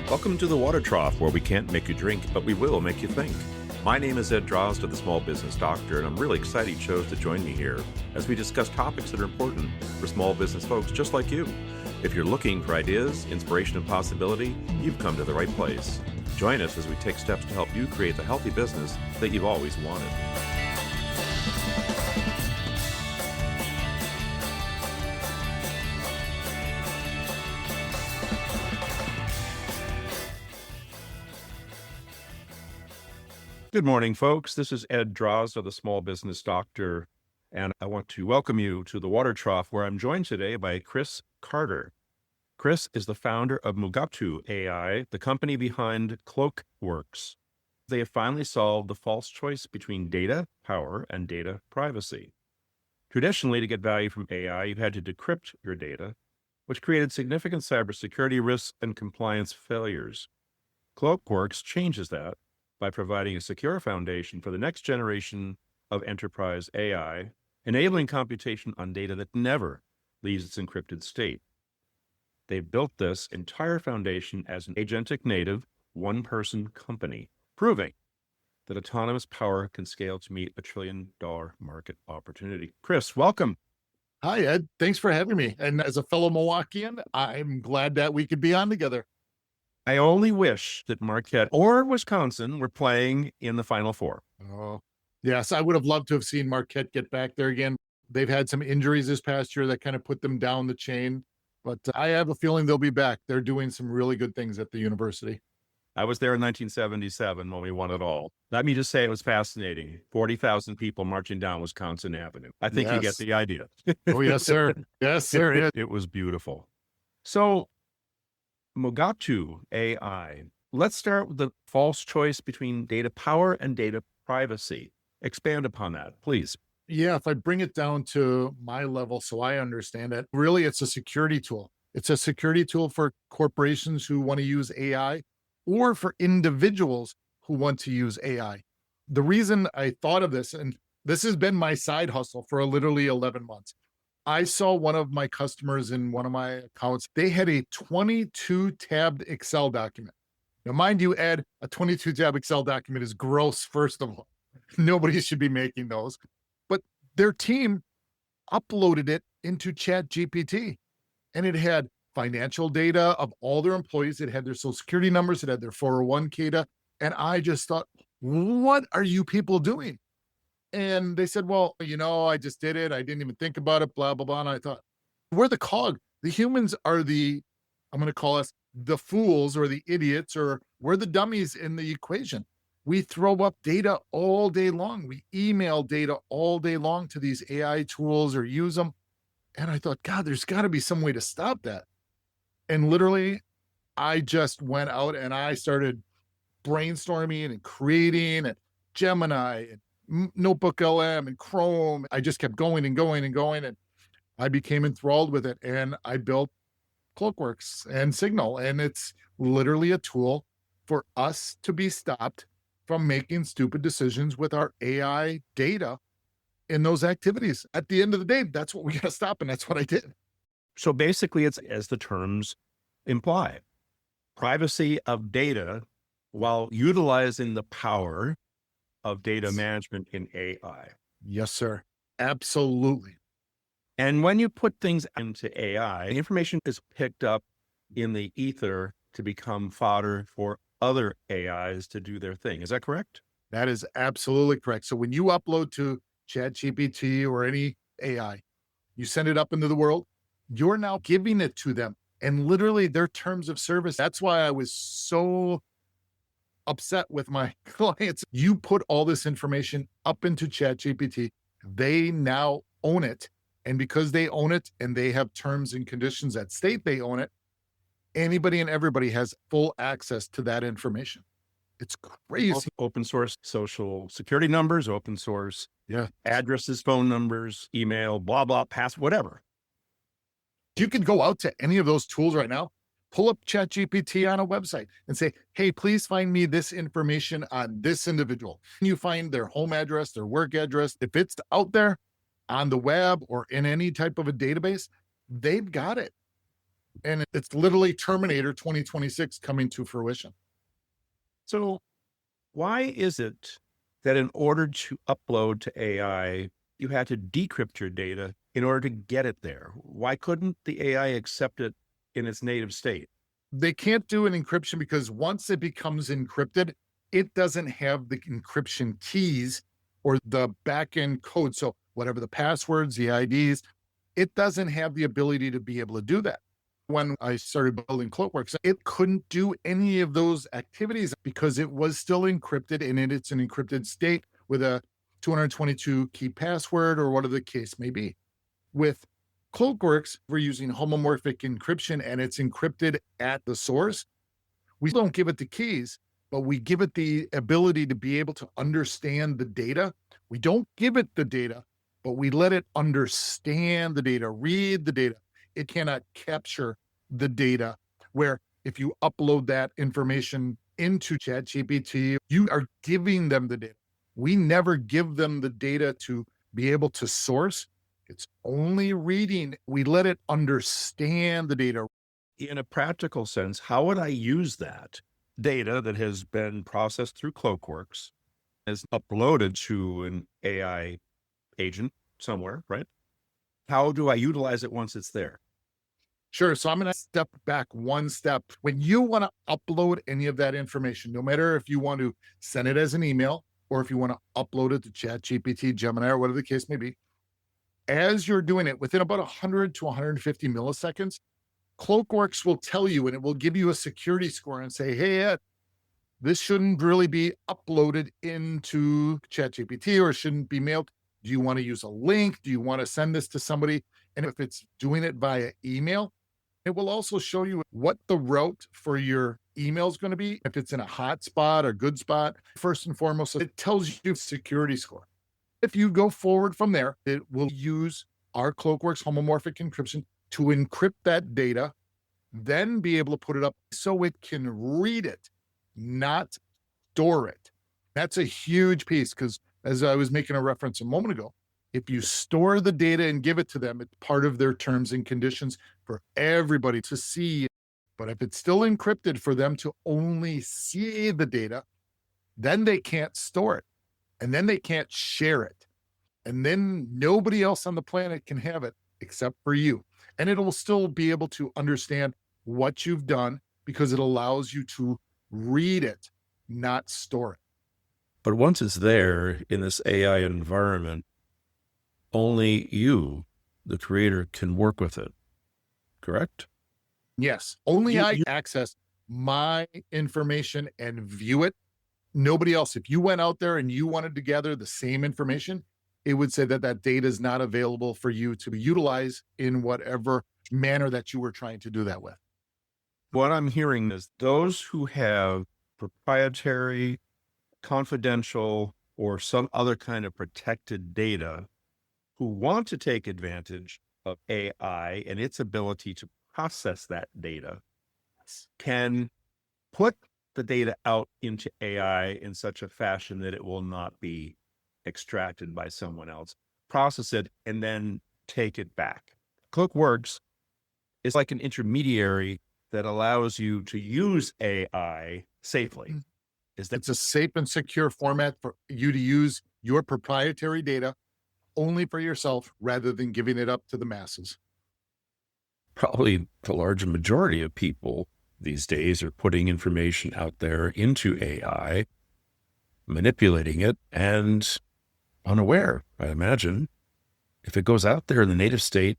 Welcome to the Water Trough, where we can't make you drink, but we will make you think. My name is Ed Drozda, the Small Business Doctor, and I'm really excited you chose to join me here as we discuss topics that are important for small business folks just like you. If you're looking for ideas, inspiration, and possibility, you've come to the right place. Join us as we take steps to help you create the healthy business that you've always wanted. Good morning, folks. This is Ed Drozda, the Small Business Doctor, and I want to welcome you to the Water Trough, where I'm joined today by Chris Carter. Chris is the founder of Mugatu AI, the company behind Cloak Works. They have finally solved the false choice between data power and data privacy. Traditionally, to get value from AI, you had to decrypt your data, which created significant cybersecurity risks and compliance failures. Cloak Works changes that by providing a secure foundation for the next generation of enterprise AI, enabling computation on data that never leaves its encrypted state. They built this entire foundation as an agentic native, one-person company, proving that autonomous power can scale to meet $1 trillion market opportunity. Chris, welcome. Hi, Ed. Thanks for having me. And as a fellow Milwaukeean, I'm glad that we could be on together. I only wish that Marquette or Wisconsin were playing in the Final Four. Oh, yes. I would have loved to have seen Marquette get back there again. They've had some injuries this past year that kind of put them down the chain, but I have a feeling they'll be back. They're doing some really good things at the university. I was there in 1977 when we won it all. Let me just say it was fascinating. 40,000 people marching down Wisconsin Avenue. I think you get the idea. Oh, yes, sir. Yes, sir. It was beautiful. So, Mugatu AI. Let's start with the false choice between data power and data privacy. Expand upon that, please. Yeah, if I bring it down to my level so I understand it, really it's a security tool. It's a security tool for corporations who want to use AI or for individuals who want to use AI. The reason I thought of this, and this has been my side hustle for literally 11 months. I saw one of my customers in one of my accounts. They had a 22 tabbed Excel document. Now, mind you, Ed, a 22 tab Excel document is gross, first of all. Nobody should be making those. But their team uploaded it into ChatGPT, and it had financial data of all their employees. It had their social security numbers. It had their 401k data. And I just thought, what are you people doing? And they said, well, I just did it. I didn't even think about it, blah, blah, blah. And I thought, we're the cog. The humans are I'm going to call us the fools or the idiots, or we're the dummies in the equation. We throw up data all day long. We email data all day long to these AI tools or use them. And I thought, God, there's got to be some way to stop that. And literally, I just went out and I started brainstorming and creating and Gemini and Notebook LM and Chrome. I just kept going and going and going, and I became enthralled with it. And I built Cloak Works and Signal, and it's literally a tool for us to be stopped from making stupid decisions with our AI data in those activities. At the end of the day, that's what we got to stop, and that's what I did. So basically, it's as the terms imply, privacy of data while utilizing the power of data management in AI. Yes, sir. Absolutely. And when you put things into AI, information is picked up in the ether to become fodder for other AIs to do their thing. Is that correct? That is absolutely correct. So when you upload to ChatGPT or any AI, you send it up into the world, you're now giving it to them. And literally their terms of service. That's why I was so upset with my clients. You put all this information up into ChatGPT. They now own it. And because they own it and they have terms and conditions that state they own it, anybody and everybody has full access to that information. It's crazy. Open source social security numbers, open source addresses, phone numbers, email, blah, blah, whatever. You could go out to any of those tools right now, pull up ChatGPT on a website and say, hey, please find me this information on this individual. You find their home address, their work address. If it's out there on the web or in any type of a database, they've got it. And it's literally Terminator 2026 coming to fruition. So, why is it that in order to upload to AI, you had to decrypt your data in order to get it there? Why couldn't the AI accept it in its native state? They can't do an encryption because once it becomes encrypted, it doesn't have the encryption keys or the backend code. So, whatever the passwords, the IDs, it doesn't have the ability to be able to do that. When I started building Cloak Works, it couldn't do any of those activities because it was still encrypted and it's an encrypted state with a 222 key password or whatever the case may be. With Cloak Works, we're using homomorphic encryption and it's encrypted at the source. We don't give it the keys, but we give it the ability to be able to understand the data. We don't give it the data, but we let it understand the data, read the data. It cannot capture the data. Where if you upload that information into ChatGPT, you are giving them the data. We never give them the data to be able to source. It's only reading. We let it understand the data. In a practical sense, how would I use that data that has been processed through Cloakworks, is uploaded to an AI agent somewhere, right? How do I utilize it once it's there? Sure. So I'm going to step back one step. When you want to upload any of that information, no matter if you want to send it as an email or if you want to upload it to ChatGPT, Gemini, or whatever the case may be, as you're doing it within about 100 to 150 milliseconds, Cloakworks will tell you and it will give you a security score and say, hey, Ed, this shouldn't really be uploaded into ChatGPT or shouldn't be mailed. Do you want to use a link? Do you want to send this to somebody? And if it's doing it via email, it will also show you what the route for your email is going to be. If it's in a hot spot or good spot, first and foremost, it tells you security score. If you go forward from there, it will use our Cloakworks homomorphic encryption to encrypt that data, then be able to put it up so it can read it, not store it. That's a huge piece because, as I was making a reference a moment ago, if you store the data and give it to them, it's part of their terms and conditions for everybody to see. But if it's still encrypted for them to only see the data, then they can't store it and then they can't share it. And then nobody else on the planet can have it except for you. And it'll still be able to understand what you've done because it allows you to read it, not store it. But once it's there in this AI environment, only you, the creator, can work with it, correct? Yes, only You, I you access my information and view it. Nobody else. If you went out there and you wanted to gather the same information, it would say that that data is not available for you to utilize in whatever manner that you were trying to do that with. what I'm hearing is those who have proprietary, confidential, or some other kind of protected data who want to take advantage of AI and its ability to process that data can put the data out into AI in such a fashion that it will not be extracted by someone else, process it, and then take it back. Cloak Works is like an intermediary that allows you to use AI safely. Is that It's a safe and secure format for you to use your proprietary data only for yourself rather than giving it up to the masses. probably the large majority of people these days are putting information out there into AI, manipulating it, and unaware, I imagine. If it goes out there in the native state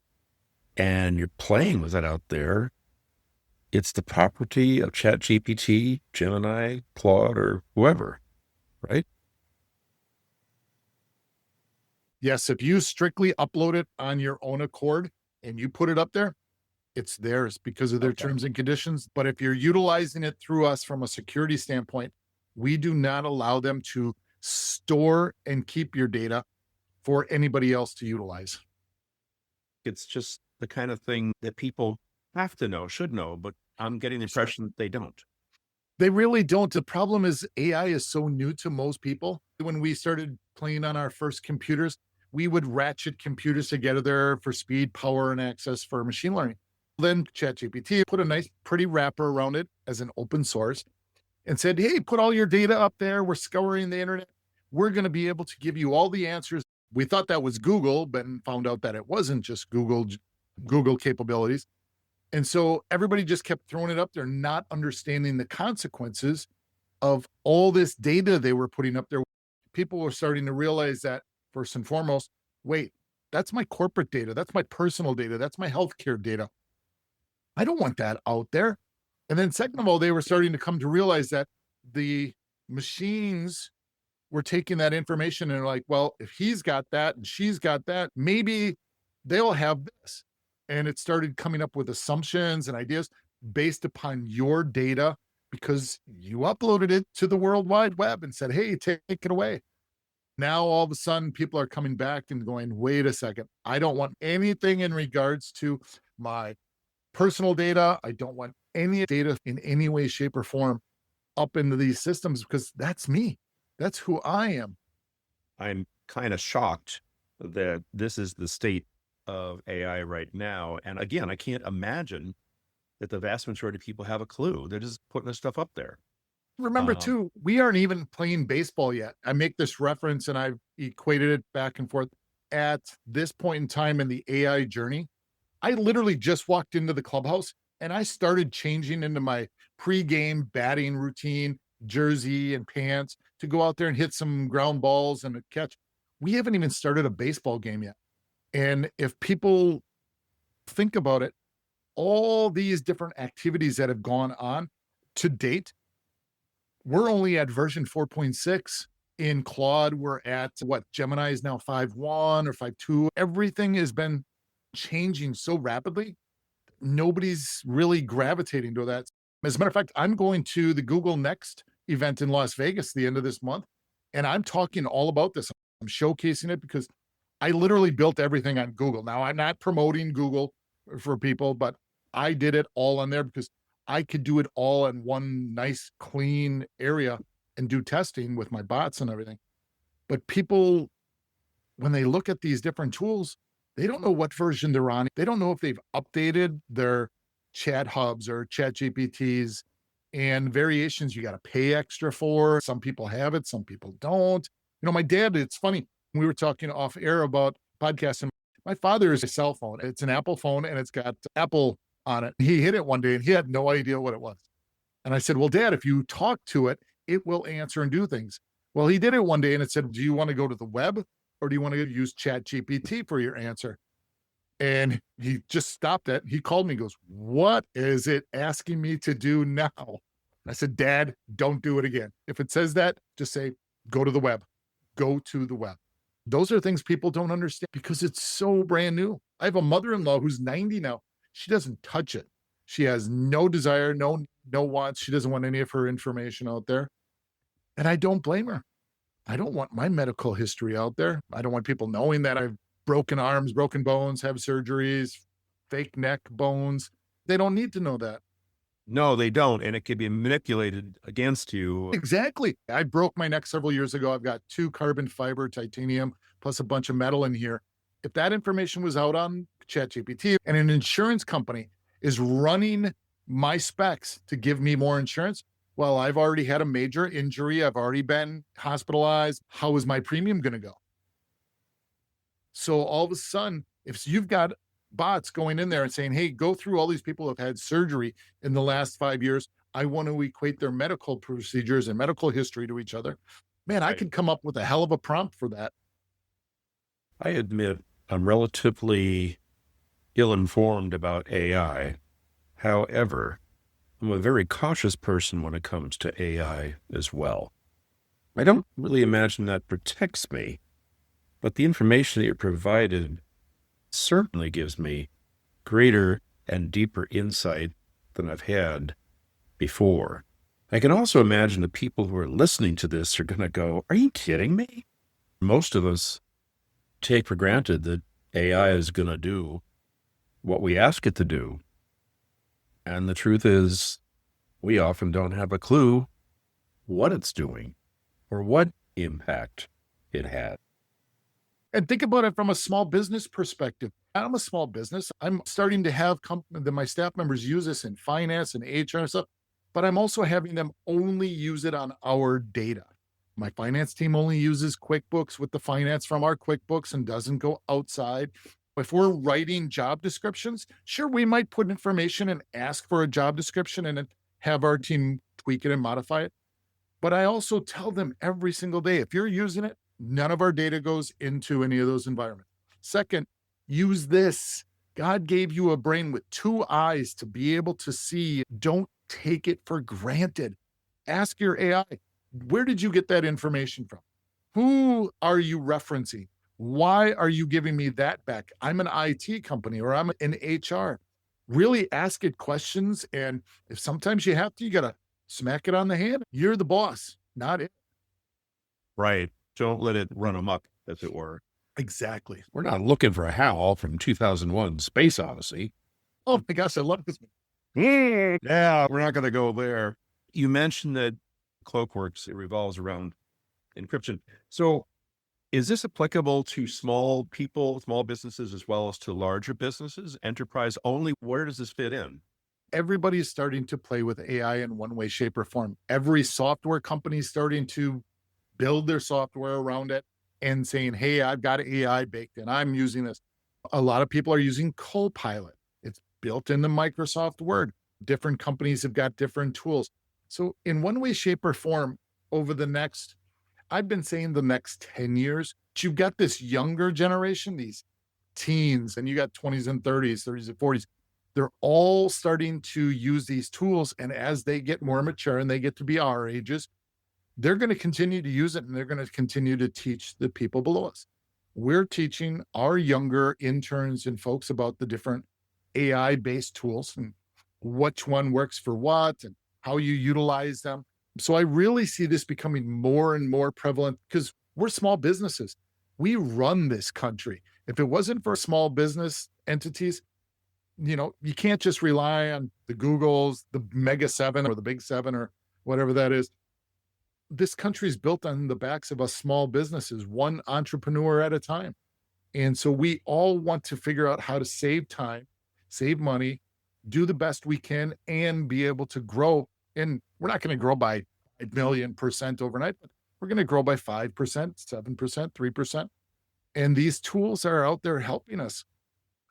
and you're playing with it out there, it's the property of ChatGPT, Gemini, Claude, or whoever, right? Yes, if you strictly upload it on your own accord and you put it up there, it's theirs because of their Okay. terms and conditions. But if you're utilizing it through us from a security standpoint, we do not allow them to store and keep your data for anybody else to utilize. It's just the kind of thing that people have to know, should know, but I'm getting the Sure. impression that they don't. They really don't. The problem is AI is so new to most people. When we started playing on our first computers, we would ratchet computers together for speed, power, and access for machine learning. Then ChatGPT put a nice, pretty wrapper around it as an open source and said, hey, put all your data up there. We're scouring the internet. We're going to be able to give you all the answers. We thought that was Google, but found out that it wasn't just Google capabilities. And so everybody just kept throwing it up there, not understanding the consequences of all this data they were putting up there. People were starting to realize that, first and foremost, wait, that's my corporate data. That's my personal data. That's my healthcare data. I don't want that out there. And then second of all, they were starting to come to realize that the machines were taking that information and are like, well, if he's got that and she's got that, maybe they'll have this. And it started coming up with assumptions and ideas based upon your data because you uploaded it to the World Wide Web and said, hey, take it away. Now, all of a sudden, people are coming back and going, wait a second, I don't want anything in regards to my personal data. I don't want any data in any way, shape, or form up into these systems because that's me. That's who I am. I'm kind of shocked that this is the state of AI right now. And again, I can't imagine that the vast majority of people have a clue. They're just putting this stuff up there. Remember, too, we aren't even playing baseball yet. I make this reference and I've equated it back and forth. At this point in time in the AI journey, I literally just walked into the clubhouse and I started changing into my pregame batting routine, jersey and pants to go out there and hit some ground balls and a catch. We haven't even started a baseball game yet. And if people think about it, all these different activities that have gone on to date, we're only at version 4.6. In Claude, we're at what? Gemini is now 5.1 or 5.2. Everything has been changing so rapidly. Nobody's really gravitating to that. As a matter of fact, I'm going to the Google Next event in Las Vegas the end of this month, and I'm talking all about this. I'm showcasing it because I literally built everything on Google. Now, I'm not promoting Google for people, but I did it all on there because I could do it all in one nice, clean area and do testing with my bots and everything. But people, when they look at these different tools, they don't know what version they're on. They don't know if they've updated their chat hubs or chat GPTs and variations you got to pay extra for. Some people have it, some people don't. My dad, it's funny. We were talking off air about podcasting. My father is a cell phone. It's an Apple phone and it's got Apple on it. He hit it one day and he had no idea what it was. And I said, well, Dad, if you talk to it, it will answer and do things. Well, he did it one day and it said, do you want to go to the web or do you want to use Chat GPT for your answer? And he just stopped it. He called me and goes, what is it asking me to do now? I said, Dad, don't do it again. If it says that, just say, go to the web. Go to the web. Those are things people don't understand because it's so brand new. I have a mother-in-law who's 90 now. She doesn't touch it. She has no desire, no wants. She doesn't want any of her information out there. And I don't blame her. I don't want my medical history out there. I don't want people knowing that I've broken arms, broken bones, have surgeries, fake neck bones. They don't need to know that. No, they don't. And it can be manipulated against you. Exactly. I broke my neck several years ago. I've got 2 carbon fiber titanium plus a bunch of metal in here. If that information was out on ChatGPT and an insurance company is running my specs to give me more insurance, well, I've already had a major injury. I've already been hospitalized. How is my premium going to go? So all of a sudden, if you've got bots going in there and saying, hey, go through all these people who have had surgery in the last 5 years. I want to equate their medical procedures and medical history to each other. Man, I could come up with a hell of a prompt for that. I admit I'm relatively ill-informed about AI. However, I'm a very cautious person when it comes to AI as well. I don't really imagine that protects me, but the information that you provided certainly gives me greater and deeper insight than I've had before. I can also imagine the people who are listening to this are going to go, are you kidding me? Most of us take for granted that AI is going to do what we ask it to do. And the truth is, we often don't have a clue what it's doing or what impact it had. And think about it from a small business perspective. I'm a small business. I'm starting to have my staff members use this in finance and HR and stuff, but I'm also having them only use it on our data. My finance team only uses QuickBooks with the finance from our QuickBooks and doesn't go outside. If we're writing job descriptions, sure, we might put information and ask for a job description and then have our team tweak it and modify it. But I also tell them every single day, if you're using it, none of our data goes into any of those environments. Second, use this. God gave you a brain with two eyes to be able to see. Don't take it for granted. Ask your AI, where did you get that information from? Who are you referencing? Why are you giving me that back? I'm an IT company or I'm in HR. Really ask it questions. And if sometimes you have to, you got to smack it on the hand. You're the boss, not it. Right. Don't let it run amok, as it were. Exactly. We're not looking for Hal from 2001 Space Odyssey. Oh my gosh, I love this. Yeah, we're not going to go there. You mentioned that Cloak Works, it revolves around encryption. So is this applicable to small people, small businesses, as well as to larger businesses, enterprise only? Where does this fit in? Everybody's starting to play with AI in one way, shape, or form. Every software company is starting to build their software around it and saying, hey, I've got AI baked in. I'm using this. A lot of people are using Copilot. It's built into Microsoft Word. Different companies have got different tools. So in one way, shape, or form, over the next, I've been saying the next 10 years, you've got this younger generation, these teens, and you got 20s and 30s, 30s and 40s. They're all starting to use these tools. And as they get more mature and they get to be our ages, they're going to continue to use it and they're going to continue to teach the people below us. We're teaching our younger interns and folks about the different AI based tools and which one works for what and how you utilize them. So I really see this becoming more and more prevalent because we're small businesses. We run this country. If it wasn't for small business entities, you can't just rely on the Googles, the mega seven or the big seven or whatever that is. This country is built on the backs of us small businesses, one entrepreneur at a time. And so we all want to figure out how to save time, save money, do the best we can, and be able to grow. And we're not going to grow by 1,000,000% overnight, but we're going to grow by 5%, 7%, 3%. And these tools are out there helping us.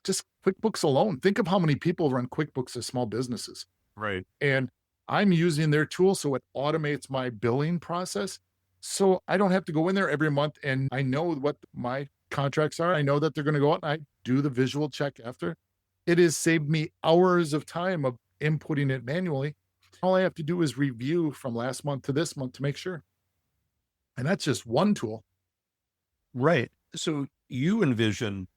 Just QuickBooks alone. Think of how many people run QuickBooks as small businesses. Right. And I'm using their tool so it automates my billing process. So I don't have to go in there every month and I know what my contracts are. I know that they're going to go out and I do the visual check after. It has saved me hours of time of inputting it manually. All I have to do is review from last month to this month to make sure. And that's just one tool. Right. So you envision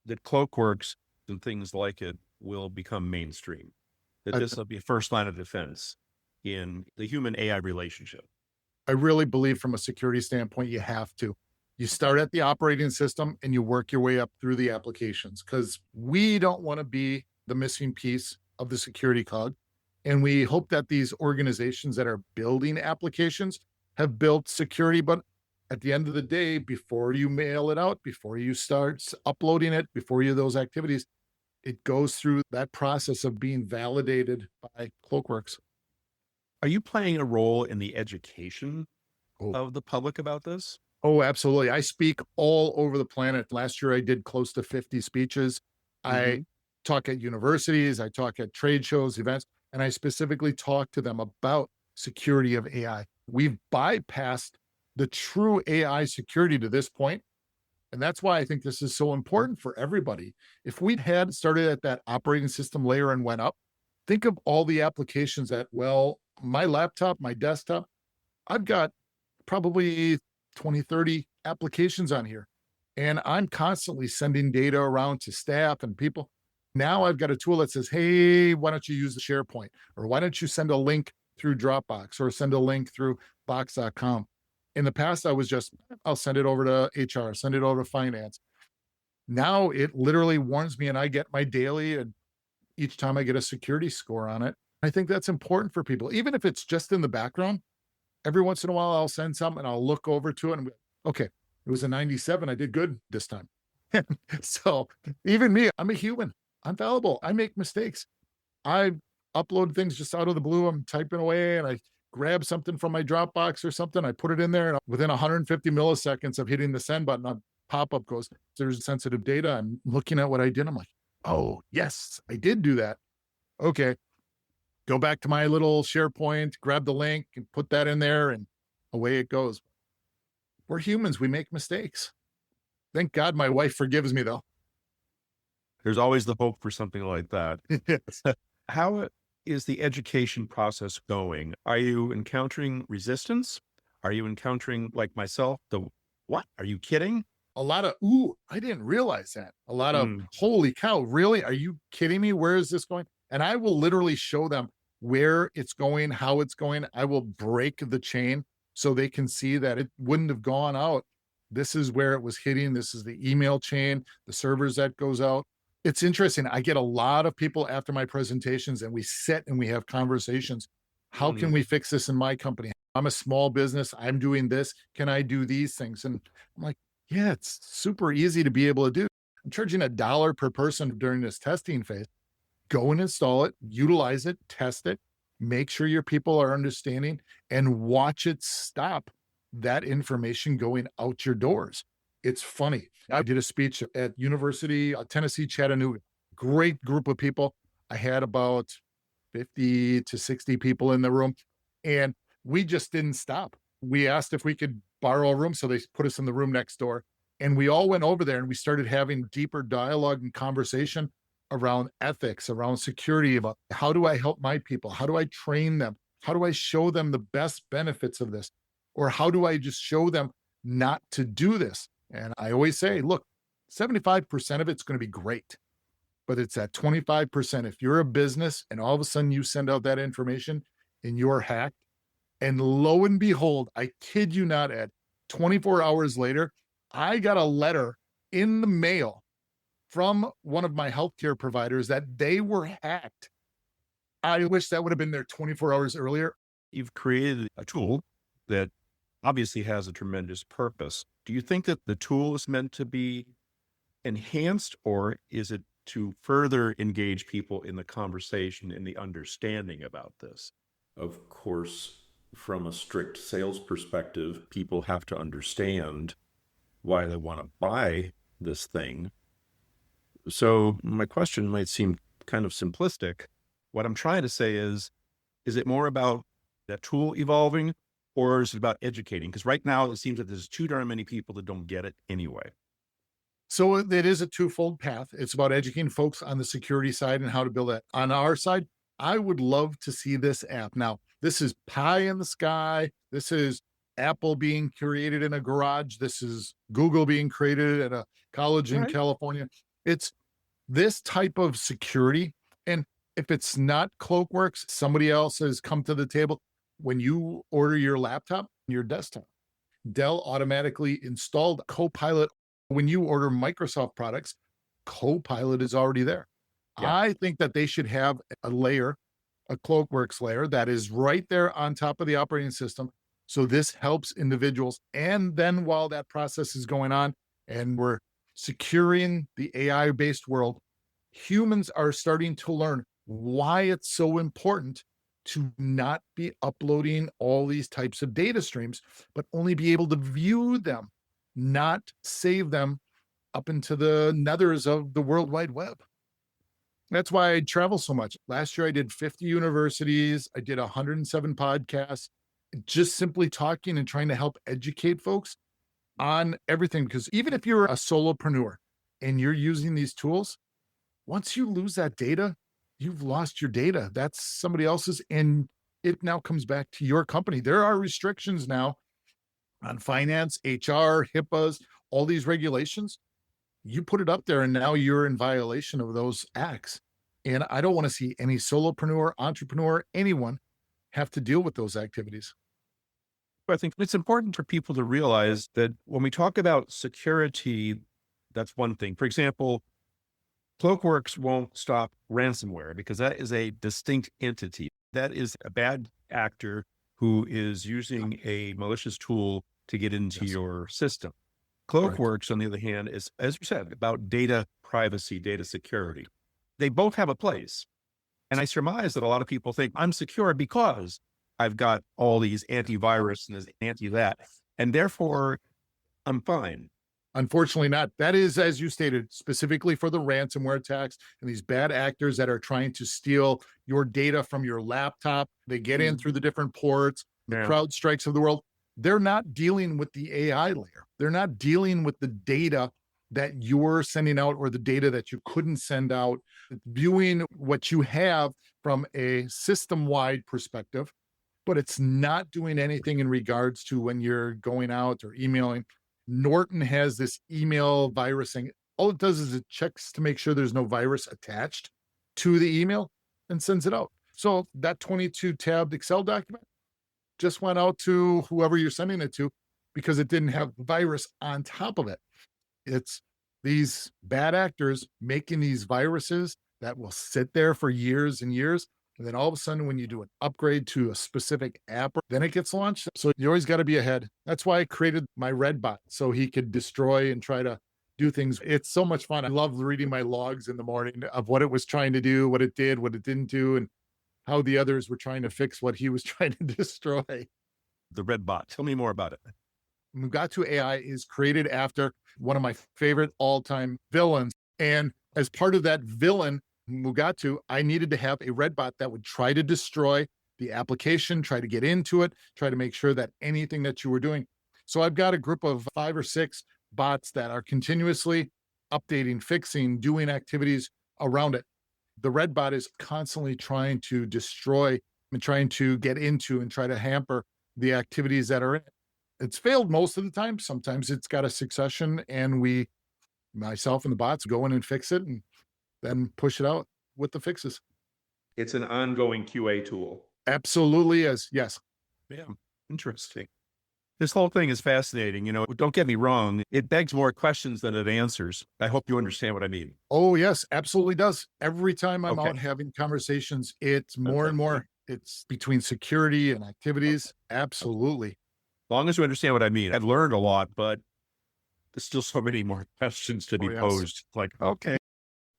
that Cloak Works and things like it will become mainstream, that I, this will be a first line of defense in the human AI relationship. I really believe from a security standpoint, you have to. You start at the operating system and you work your way up through the applications because we don't want to be the missing piece of the security cog. And we hope that these organizations that are building applications have built security. But at the end of the day, before you mail it out, before you start uploading it, before you do those activities, it goes through that process of being validated by Cloak Works. Are you playing a role in the education Oh. of the public about this? Oh, absolutely. I speak all over the planet. Last year, I did close to 50 speeches. I talk at universities, I talk at trade shows, events, and I specifically talk to them about security of AI. We've bypassed the true AI security to this point, and that's why I think this is so important for everybody. If we'd had started at that operating system layer and went up, think of all the applications that, well, my laptop, my desktop, I've got probably 20, 30 applications on here. And I'm constantly sending data around to staff and people. Now I've got a tool that says, hey, why don't you use the SharePoint? Or why don't you send a link through Dropbox or send a link through Box.com? In the past, I was just, I'll send it over to HR, send it over to finance. Now it literally warns me and I get my daily, and each time I get a security score on it. I think that's important for people, even if it's just in the background. Every once in a while, I'll send something and I'll look over to it and be, okay, It was a 97. I did good this time. So even me, I'm a human. I'm fallible. I make mistakes. I upload things just out of the blue. I'm typing away and I grab something from my Dropbox or something. I put it in there and within 150 milliseconds of hitting the send button, a pop-up goes, there's sensitive data. I'm looking at what I did. I'm like, oh, yes, I did do that. Okay. Go back to my little SharePoint, grab the link and put that in there and away it goes. We're humans. We make mistakes. Thank God my wife forgives me though. There's always the hope for something like that. Yes. How is the education process going? Are you encountering resistance? Are you encountering, like myself, the what? Are you kidding? A lot of, ooh, I didn't realize that. A lot of, Mm, holy cow, really? Are you kidding me? Where is this going? And I will literally show them where it's going, how it's going. I will break the chain so they can see that it wouldn't have gone out. This is where it was hitting. This is the email chain, the servers that goes out. It's interesting. I get a lot of people after my presentations and we sit and we have conversations. How can mm. we fix this in my company? I'm a small business. I'm doing this. Can I do these things? And I'm like, yeah, it's super easy to be able to do. I'm charging $1 per person during this testing phase. Go and install it, utilize it, test it, make sure your people are understanding and watch it stop that information going out your doors. It's funny. I did a speech at University of Tennessee, Chattanooga. Great group of people. I had about 50 to 60 people in the room and we just didn't stop. We asked if we could borrow a room. So they put us in the room next door and we all went over there and we started having deeper dialogue and conversation around ethics, around security, about how do I help my people? How do I train them? How do I show them the best benefits of this? Or how do I just show them not to do this? And I always say, look, 75% of it's going to be great, but it's that 25%. If you're a business and all of a sudden you send out that information and you're hacked, and lo and behold, I kid you not, Ed, 24 hours later, I got a letter in the mail from one of my healthcare providers that they were hacked. I wish that would have been there 24 hours earlier. You've created a tool that obviously has a tremendous purpose. Do you think that the tool is meant to be enhanced, or is it to further engage people in the conversation and the understanding about this? Of course, from a strict sales perspective, people have to understand why they want to buy this thing. So my question might seem kind of simplistic. What I'm trying to say is it more about that tool evolving, or is it about educating? Because right now it seems that there's too darn many people that don't get it anyway. So it is a twofold path. It's about educating folks on the security side and how to build that. On our side, I would love to see this app. Now, this is pie in the sky. This is Apple being created in a garage. This is Google being created at a college in Right. California. It's this type of security. And if it's not Cloak Works, somebody else has come to the table. When you order your laptop, your desktop, Dell automatically installed Copilot. When you order Microsoft products, Copilot is already there. Yeah. I think that they should have a layer, a Cloakworks layer that is right there on top of the operating system. So this helps individuals. And then while that process is going on and we're securing the AI based world, humans are starting to learn why it's so important to not be uploading all these types of data streams, but only be able to view them, not save them up into the nethers of the World Wide Web. That's why I travel so much. Last year, I did 50 universities. I did 107 podcasts, just simply talking and trying to help educate folks on everything. Because even if you're a solopreneur and you're using these tools, once you lose that data, you've lost your data. That's somebody else's. And it now comes back to your company. There are restrictions now on finance, HR, HIPAAs, all these regulations. You put it up there and now you're in violation of those acts. And I don't want to see any solopreneur, entrepreneur, anyone have to deal with those activities. I think it's important for people to realize that when we talk about security, that's one thing. For example, Cloakworks won't stop ransomware because that is a distinct entity. That is a bad actor who is using a malicious tool to get into Yes. your system. Cloak Correct. Works, on the other hand, is, as you said, about data privacy, data security. They both have a place. And I surmise that a lot of people think I'm secure because I've got all these antivirus and this anti that, and therefore I'm fine. Unfortunately not. That is, as you stated, specifically for the ransomware attacks and these bad actors that are trying to steal your data from your laptop. They get in through the different ports, the Yeah. crowd strikes of the world. They're not dealing with the AI layer. They're not dealing with the data that you're sending out or the data that you couldn't send out. Viewing what you have from a system-wide perspective, but it's not doing anything in regards to when you're going out or emailing. Norton has this email virusing. All it does is it checks to make sure there's no virus attached to the email and sends it out. So that 22 tabbed Excel document just went out to whoever you're sending it to because it didn't have the virus on top of it. It's these bad actors making these viruses that will sit there for years and years. And then all of a sudden, when you do an upgrade to a specific app, then it gets launched. So you always got to be ahead. That's why I created my red bot so he could destroy and try to do things. It's so much fun. I love reading my logs in the morning of what it was trying to do, what it did, what it didn't do, and how the others were trying to fix what he was trying to destroy. The red bot. Tell me more about it. Mugatu AI is created after one of my favorite all-time villains. And as part of that villain, Mugatu, I needed to have a red bot that would try to destroy the application, try to get into it, try to make sure that anything that you were doing. So I've got a group of 5 or 6 bots that are continuously updating, fixing, doing activities around it. The red bot is constantly trying to destroy and trying to get into and try to hamper the activities that are in it. It's failed most of the time. Sometimes it's got a succession and we, myself and the bots, go in and fix it and then push it out with the fixes. It's an ongoing QA tool. Absolutely is. Yes. Yeah. Interesting. This whole thing is fascinating. Don't get me wrong. It begs more questions than it answers. I hope you understand what I mean. Oh, yes, absolutely does. Every time I'm Okay. out having conversations, it's more Okay. and more. It's between security and activities. Absolutely. As long as you understand what I mean. I've learned a lot, but there's still so many more questions to be yes. posed. Like, okay.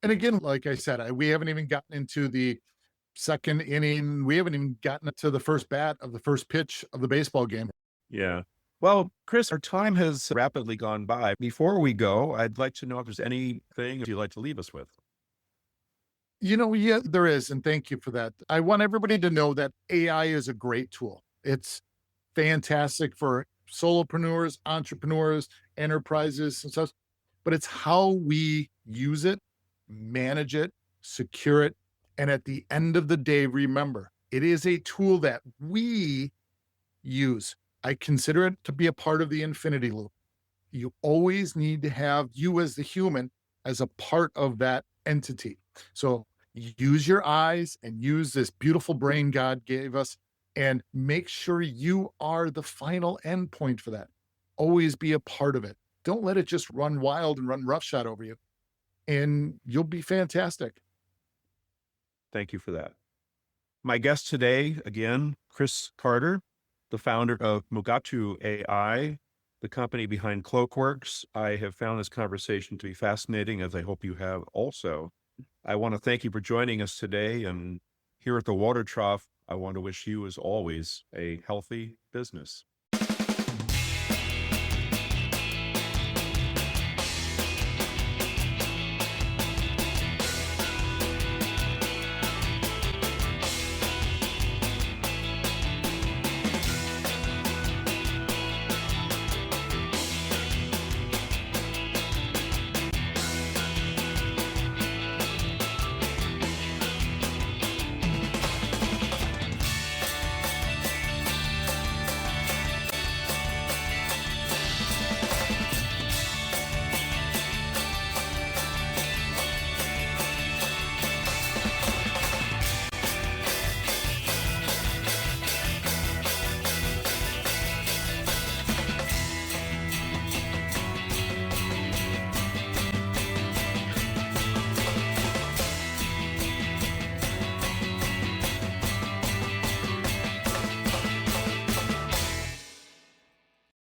And again, like I said, we haven't even gotten into the second inning. We haven't even gotten to the first bat of the first pitch of the baseball game. Yeah. Well, Chris, our time has rapidly gone by. Before we go, I'd like to know if there's anything you'd like to leave us with. Yeah, there is. And thank you for that. I want everybody to know that AI is a great tool. It's fantastic for solopreneurs, entrepreneurs, enterprises, and such. But it's how we use it, manage it, secure it. And at the end of the day, remember, it is a tool that we use. I consider it to be a part of the infinity loop. You always need to have you as the human as a part of that entity. So use your eyes and use this beautiful brain God gave us and make sure you are the final endpoint for that. Always be a part of it. Don't let it just run wild and run roughshod over you. And you'll be fantastic. Thank you for that. My guest today, again, Chris Carter, the founder of Mugatu AI, the company behind Cloak Works. I have found this conversation to be fascinating, as I hope you have also. I want to thank you for joining us today. And here at the Water Trough, I want to wish you, as always, a healthy business.